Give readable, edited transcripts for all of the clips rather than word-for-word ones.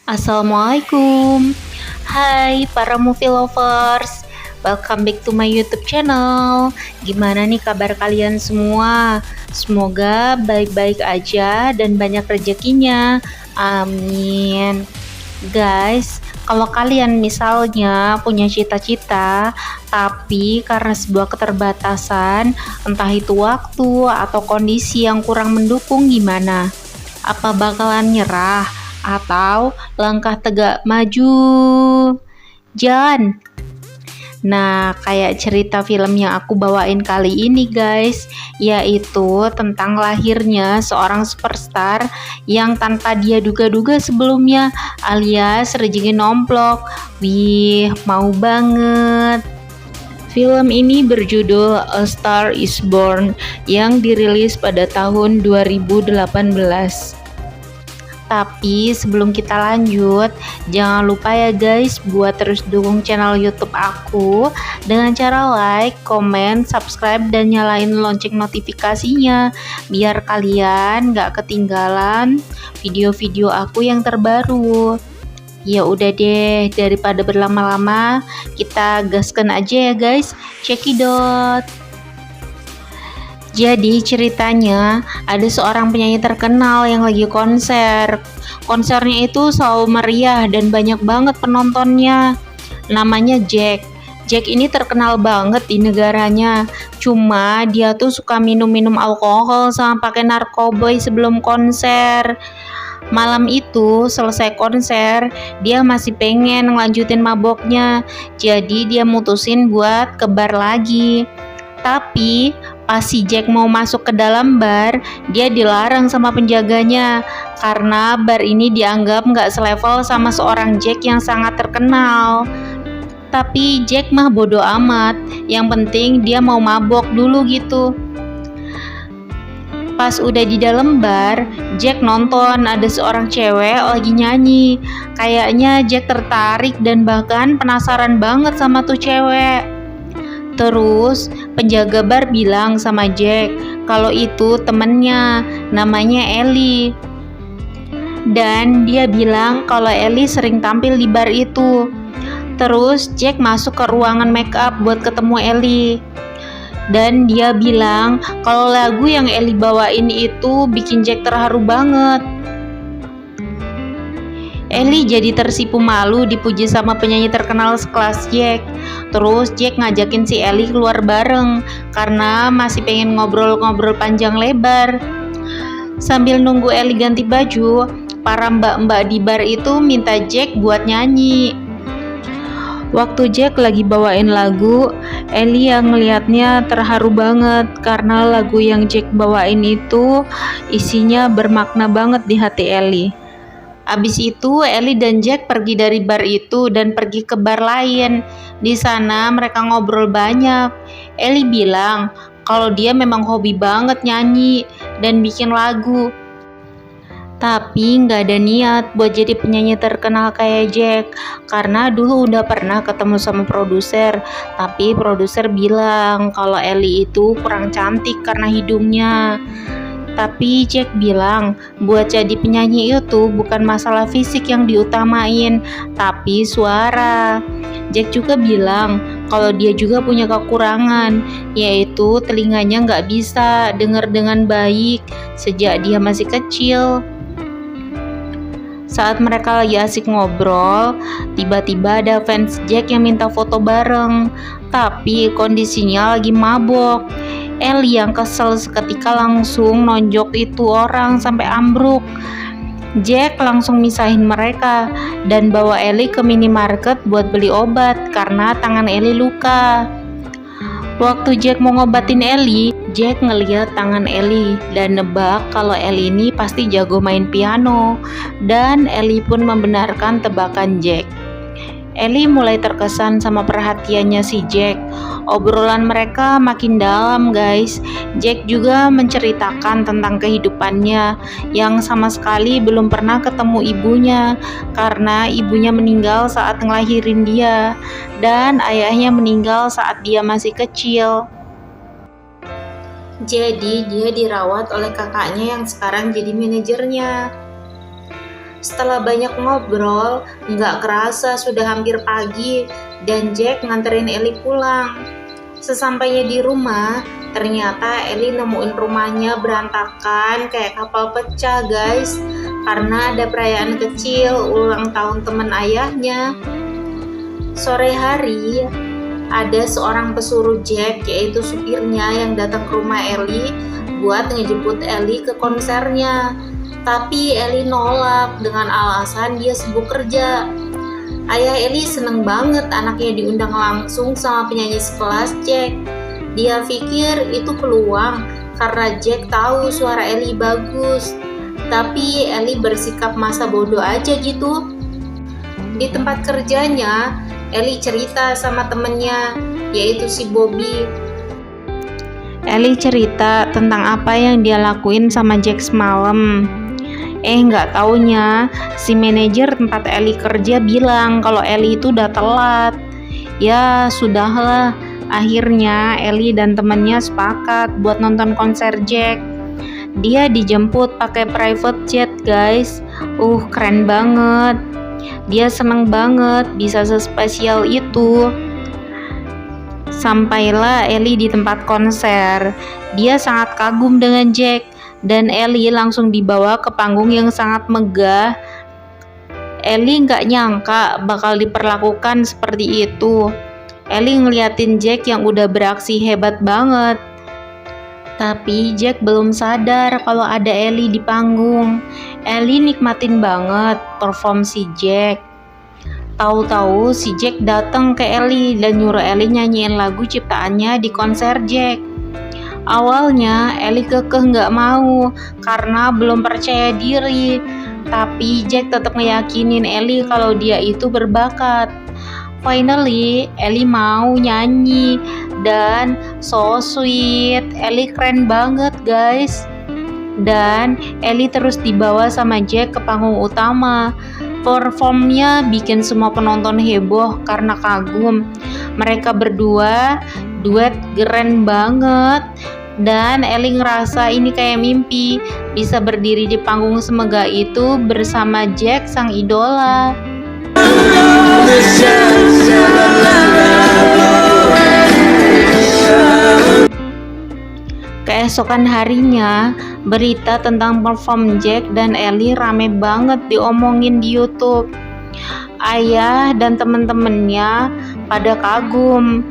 Assalamualaikum. Hai para movie lovers. Welcome back to my YouTube channel. Gimana nih kabar kalian semua? Semoga baik-baik aja dan banyak rezekinya. Amin. Guys, kalau kalian misalnya punya cita-cita, tapi karena sebuah keterbatasan, entah itu waktu atau kondisi yang kurang mendukung, gimana? Apa bakalan nyerah atau langkah tegak maju? Jalan. Nah, kayak cerita film yang aku bawain kali ini guys, yaitu tentang lahirnya seorang superstar yang tanpa dia duga-duga sebelumnya, alias rezeki nomplok. Wih, mau banget. Film ini berjudul A Star Is Born yang dirilis pada tahun 2018. Tapi sebelum kita lanjut, jangan lupa ya guys buat terus dukung channel YouTube aku dengan cara like, komen, subscribe, dan nyalain lonceng notifikasinya biar kalian gak ketinggalan video-video aku yang terbaru. Ya udah deh, daripada berlama-lama, kita gaskan aja ya guys. Cekidot. Jadi ceritanya ada seorang penyanyi terkenal yang lagi konser. Konsernya itu selalu meriah dan banyak banget penontonnya. Namanya Jack. Jack ini terkenal banget di negaranya. Cuma dia tuh suka minum-minum alkohol sama pakai narkoboy sebelum konser. Malam itu selesai konser, dia masih pengen ngelanjutin maboknya. Jadi dia mutusin buat ke bar lagi. Tapi pas si Jack mau masuk ke dalam bar, dia dilarang sama penjaganya karena bar ini dianggap nggak selevel sama seorang Jack yang sangat terkenal. Tapi Jack mah bodo amat, yang penting dia mau mabok dulu gitu. Pas udah di dalam bar, Jack nonton ada seorang cewek lagi nyanyi. Kayaknya Jack tertarik dan bahkan penasaran banget sama tuh cewek. Terus penjaga bar bilang sama Jack kalau itu temennya, namanya Ellie. Dan dia bilang kalau Ellie sering tampil di bar itu. Terus Jack masuk ke ruangan make up buat ketemu Ellie. Dan dia bilang kalau lagu yang Ellie bawain itu bikin Jack terharu banget. Ellie jadi tersipu malu dipuji sama penyanyi terkenal sekelas Jack. Terus Jack ngajakin si Ellie keluar bareng karena masih pengen ngobrol-ngobrol panjang lebar. Sambil nunggu Ellie ganti baju, para mbak-mbak di bar itu minta Jack buat nyanyi. Waktu Jack lagi bawain lagu, Ellie yang ngelihatnya terharu banget karena lagu yang Jack bawain itu isinya bermakna banget di hati Ellie. Abis itu Ellie dan Jack pergi dari bar itu dan pergi ke bar lain. Di sana mereka ngobrol banyak. Ellie bilang kalau dia memang hobi banget nyanyi dan bikin lagu. Tapi nggak ada niat buat jadi penyanyi terkenal kayak Jack karena dulu udah pernah ketemu sama produser. Tapi produser bilang kalau Ellie itu kurang cantik karena hidungnya. Tapi Jack bilang buat jadi penyanyi itu bukan masalah fisik yang diutamain, tapi suara. Jack juga bilang kalau dia juga punya kekurangan, yaitu telinganya nggak bisa dengar dengan baik sejak dia masih kecil. Saat mereka lagi asik ngobrol, tiba-tiba ada fans Jack yang minta foto bareng, tapi kondisinya lagi mabok. Ellie yang kesel seketika langsung nonjok itu orang sampai ambruk. Jack langsung misahin mereka dan bawa Ellie ke minimarket buat beli obat karena tangan Ellie luka. Waktu Jack mau ngobatin Ellie, Jack ngeliat tangan Ellie dan nebak kalau Ellie ini pasti jago main piano. Dan Ellie pun membenarkan tebakan Jack. Ellie mulai terkesan sama perhatiannya si Jack. Obrolan mereka makin dalam guys. Jack juga menceritakan tentang kehidupannya yang sama sekali belum pernah ketemu ibunya karena ibunya meninggal saat ngelahirin dia dan ayahnya meninggal saat dia masih kecil. Jadi dia dirawat oleh kakaknya yang sekarang jadi manajernya. Setelah banyak ngobrol, nggak kerasa sudah hampir pagi dan Jack nganterin Ellie pulang. Sesampainya di rumah, ternyata Ellie nemuin rumahnya berantakan kayak kapal pecah guys, karena ada perayaan kecil ulang tahun teman ayahnya. Sore hari, ada seorang pesuruh Jack, yaitu supirnya, yang datang ke rumah Ellie buat ngejemput Ellie ke konsernya. Tapi Ellie nolak dengan alasan dia sibuk kerja. Ayah Ellie seneng banget anaknya diundang langsung sama penyanyi sekelas Jack. Dia pikir itu peluang karena Jack tahu suara Ellie bagus. Tapi Ellie bersikap masa bodoh aja gitu. Di tempat kerjanya, Ellie cerita sama temennya, yaitu si Bobby. Ellie cerita tentang apa yang dia lakuin sama Jack semalam. Nggak taunya si manajer tempat Ellie kerja bilang kalau Ellie itu udah telat. Ya sudahlah, akhirnya Ellie dan temennya sepakat buat nonton konser Jack. Dia dijemput pakai private jet guys. Keren banget. Dia seneng banget bisa sespesial itu. Sampailah Ellie di tempat konser. Dia sangat kagum dengan Jack dan Ellie langsung dibawa ke panggung yang sangat megah. Ellie nggak nyangka bakal diperlakukan seperti itu. Ellie ngeliatin Jack yang udah beraksi hebat banget. Tapi Jack belum sadar kalau ada Ellie di panggung. Ellie nikmatin banget perform si Jack. Tahu-tahu si Jack datang ke Ellie dan nyuruh Ellie nyanyiin lagu ciptaannya di konser Jack. Awalnya Ellie kekeh nggak mau karena belum percaya diri. Tapi Jack tetap ngeyakinin Ellie kalau dia itu berbakat. Finally, Ellie mau nyanyi dan so sweet. Ellie keren banget guys. Dan Ellie terus dibawa sama Jack ke panggung utama. Performnya bikin semua penonton heboh karena kagum. Mereka berdua duet keren banget. Dan Ellie ngerasa ini kayak mimpi, bisa berdiri di panggung semegah itu bersama Jack sang idola. Keesokan harinya, berita tentang perform Jack dan Ellie rame banget diomongin di YouTube. Ayah dan temen-temennya pada kagum.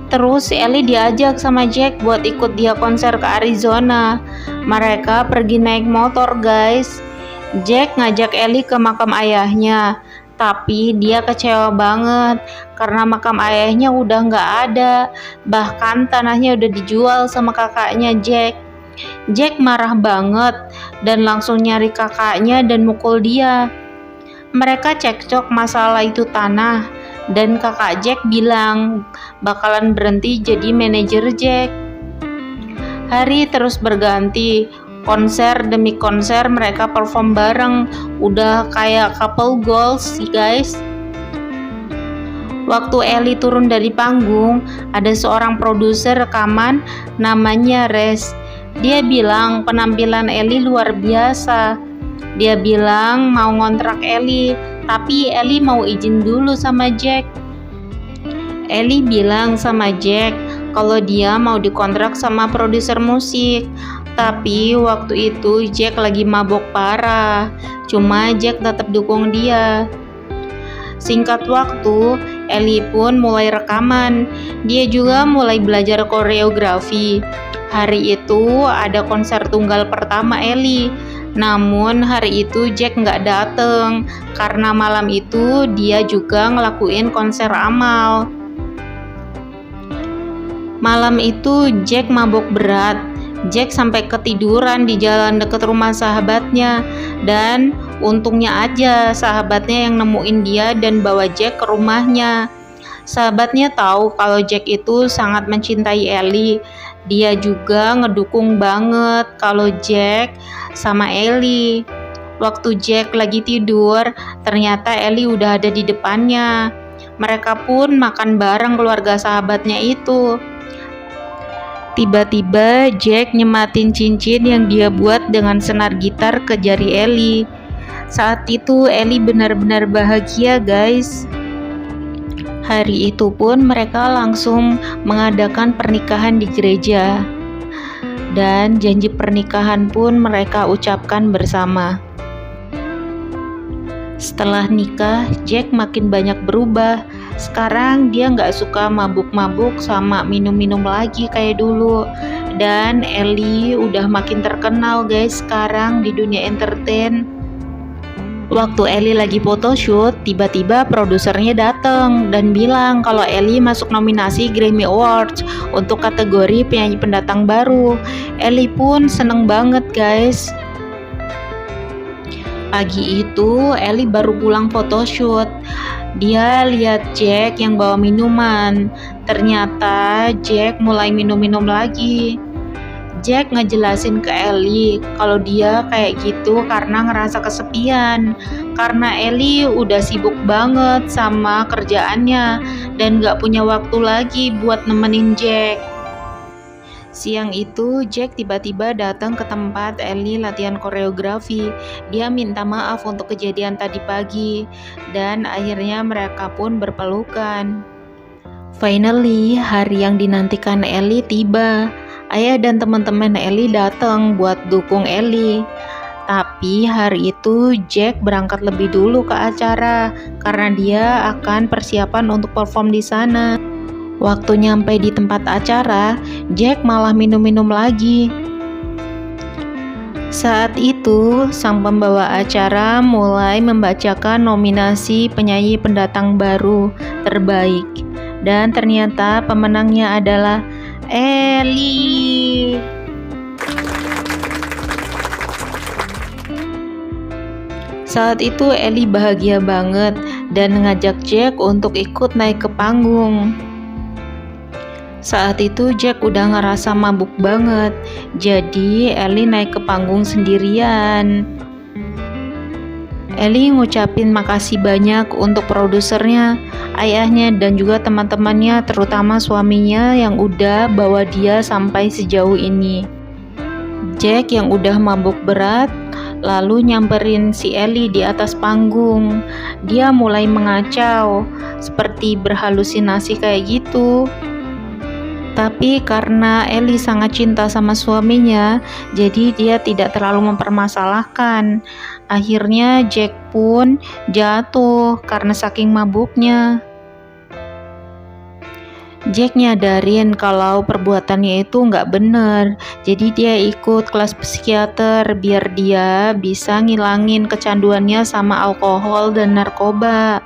Terus Ellie diajak sama Jack buat ikut dia konser ke Arizona. Mereka pergi naik motor guys. Jack ngajak Ellie ke makam ayahnya. Tapi dia kecewa banget karena makam ayahnya udah nggak ada. Bahkan tanahnya udah dijual sama kakaknya Jack. Jack marah banget dan langsung nyari kakaknya dan mukul dia. Mereka cekcok masalah itu tanah dan kakak Jack bilang bakalan berhenti jadi manajer Jack. Hari terus berganti. Konser demi konser mereka perform bareng, udah kayak couple goals sih guys. Waktu Ellie turun dari panggung, ada seorang produser rekaman namanya Res. Dia bilang penampilan Ellie luar biasa. Dia bilang mau ngontrak Ellie, tapi Ellie mau izin dulu sama Jack. Ellie bilang sama Jack kalau dia mau dikontrak sama produser musik. Tapi waktu itu Jack lagi mabok parah. Cuma Jack tetap dukung dia. Singkat waktu, Ellie pun mulai rekaman. Dia juga mulai belajar koreografi. Hari itu ada konser tunggal pertama Ellie. Namun hari itu Jack nggak dateng karena malam itu dia juga ngelakuin konser amal. Malam itu Jack mabok berat. Jack sampai ketiduran di jalan dekat rumah sahabatnya dan untungnya aja sahabatnya yang nemuin dia dan bawa Jack ke rumahnya. Sahabatnya tahu kalau Jack itu sangat mencintai Ellie. Dia juga ngedukung banget kalau Jack sama Ellie. Waktu Jack lagi tidur, ternyata Ellie udah ada di depannya. Mereka pun makan bareng keluarga sahabatnya itu. Tiba-tiba Jack nyematin cincin yang dia buat dengan senar gitar ke jari Ellie. Saat itu Ellie benar-benar bahagia, guys. Hari itu pun mereka langsung mengadakan pernikahan di gereja. Dan janji pernikahan pun mereka ucapkan bersama. Setelah nikah, Jack makin banyak berubah. Sekarang dia nggak suka mabuk-mabuk sama minum-minum lagi kayak dulu. Dan Ellie udah makin terkenal, guys, sekarang di dunia entertain. Waktu Ellie lagi photoshoot, tiba-tiba produsernya datang dan bilang kalau Ellie masuk nominasi Grammy Awards untuk kategori penyanyi pendatang baru. Ellie pun seneng banget, guys. Pagi itu, Ellie baru pulang photoshoot. Dia lihat Jack yang bawa minuman. Ternyata Jack mulai minum-minum lagi. Jack ngejelasin ke Ellie kalau dia kayak gitu karena ngerasa kesepian. Karena Ellie udah sibuk banget sama kerjaannya dan gak punya waktu lagi buat nemenin Jack. Siang itu, Jack tiba-tiba datang ke tempat Ellie latihan koreografi. Dia minta maaf untuk kejadian tadi pagi, dan akhirnya mereka pun berpelukan. Finally, hari yang dinantikan Ellie tiba. Ayah dan teman-teman Ellie datang buat dukung Ellie. Tapi hari itu Jack berangkat lebih dulu ke acara karena dia akan persiapan untuk perform di sana. Waktu nyampe di tempat acara, Jack malah minum-minum lagi. Saat itu, sang pembawa acara mulai membacakan nominasi penyanyi pendatang baru terbaik. Dan ternyata pemenangnya adalah Ellie. Saat itu Ellie bahagia banget dan ngajak Jack untuk ikut naik ke panggung. Saat itu Jack udah ngerasa mabuk banget, jadi Ellie naik ke panggung sendirian. Ellie ngucapin makasih banyak untuk produsernya, ayahnya, dan juga teman-temannya, terutama suaminya yang udah bawa dia sampai sejauh ini. Jack yang udah mabuk berat lalu nyamperin si Ellie di atas panggung. Dia mulai mengacau, seperti berhalusinasi kayak gitu. Tapi karena Ellie sangat cinta sama suaminya, jadi dia tidak terlalu mempermasalahkan. Akhirnya Jack pun jatuh karena saking mabuknya. Jack nyadarin kalau perbuatannya itu nggak bener, jadi dia ikut kelas psikiater biar dia bisa ngilangin kecanduannya sama alkohol dan narkoba.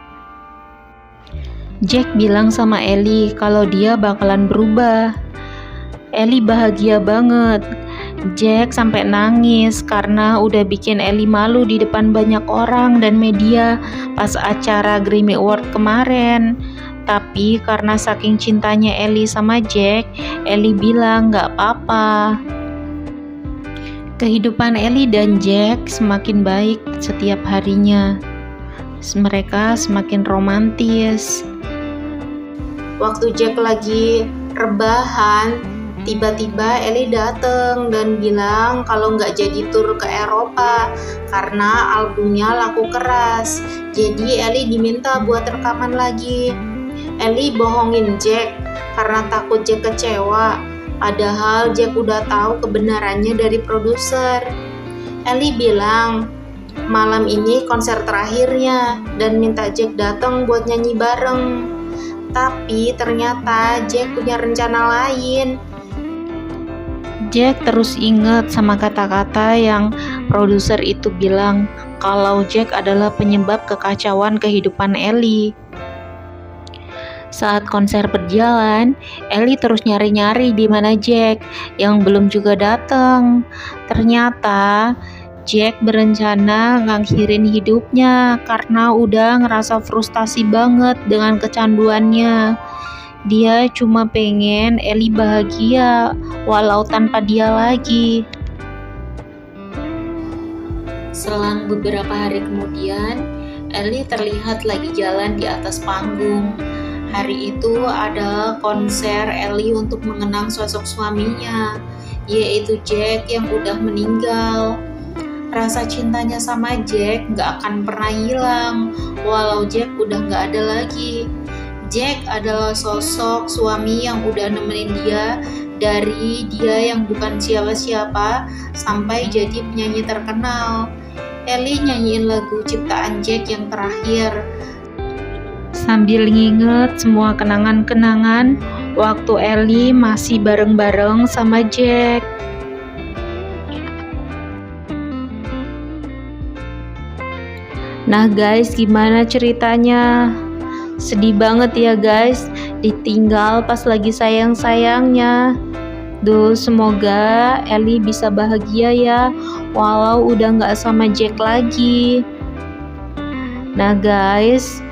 Jack bilang sama Ellie kalau dia bakalan berubah. Ellie bahagia banget. Jack sampai nangis karena udah bikin Ellie malu di depan banyak orang dan media pas acara Grammy Award kemarin. Tapi karena saking cintanya Ellie sama Jack, Ellie bilang gak apa-apa. Kehidupan Ellie dan Jack semakin baik setiap harinya. Mereka semakin romantis. Waktu Jack lagi rebahan, tiba-tiba Ellie datang dan bilang kalau nggak jadi tur ke Eropa karena albumnya laku keras. Jadi Ellie diminta buat rekaman lagi. Ellie bohongin Jack karena takut Jack kecewa. Padahal Jack udah tahu kebenarannya dari produser. Ellie bilang malam ini konser terakhirnya dan minta Jack datang buat nyanyi bareng. Tapi ternyata Jack punya rencana lain. Jack terus ingat sama kata-kata yang produser itu bilang kalau Jack adalah penyebab kekacauan kehidupan Ellie. Saat konser berjalan, Ellie terus nyari-nyari di mana Jack yang belum juga datang. Ternyata Jack berencana ngakhirin hidupnya karena udah ngerasa frustasi banget dengan kecanduannya. Dia cuma pengen Ellie bahagia walau tanpa dia lagi. Selang beberapa hari kemudian, Ellie terlihat lagi jalan di atas panggung. Hari itu ada konser Ellie untuk mengenang sosok suaminya, yaitu Jack yang udah meninggal. rasa cintanya sama Jack nggak akan pernah hilang walau Jack udah nggak ada lagi. Jack adalah sosok suami yang udah nemenin dia dari dia yang bukan siapa-siapa sampai jadi penyanyi terkenal. Ellie nyanyiin lagu ciptaan Jack yang terakhir sambil nginget semua kenangan-kenangan waktu Ellie masih bareng-bareng sama Jack. Nah guys, gimana ceritanya? Sedih banget ya guys, ditinggal pas lagi sayang-sayangnya. Duh, semoga Ellie bisa bahagia ya, walau udah nggak sama Jack lagi. Nah guys,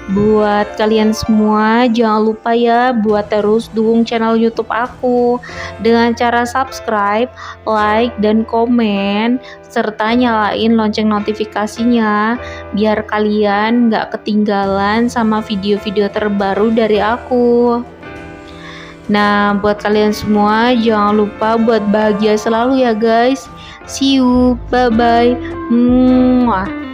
buat kalian semua jangan lupa ya buat terus dukung channel YouTube aku dengan cara subscribe, like, dan komen serta nyalain lonceng notifikasinya biar kalian gak ketinggalan sama video-video terbaru dari aku. Nah, buat kalian semua jangan lupa buat bahagia selalu ya guys. See you, bye bye. Mwah.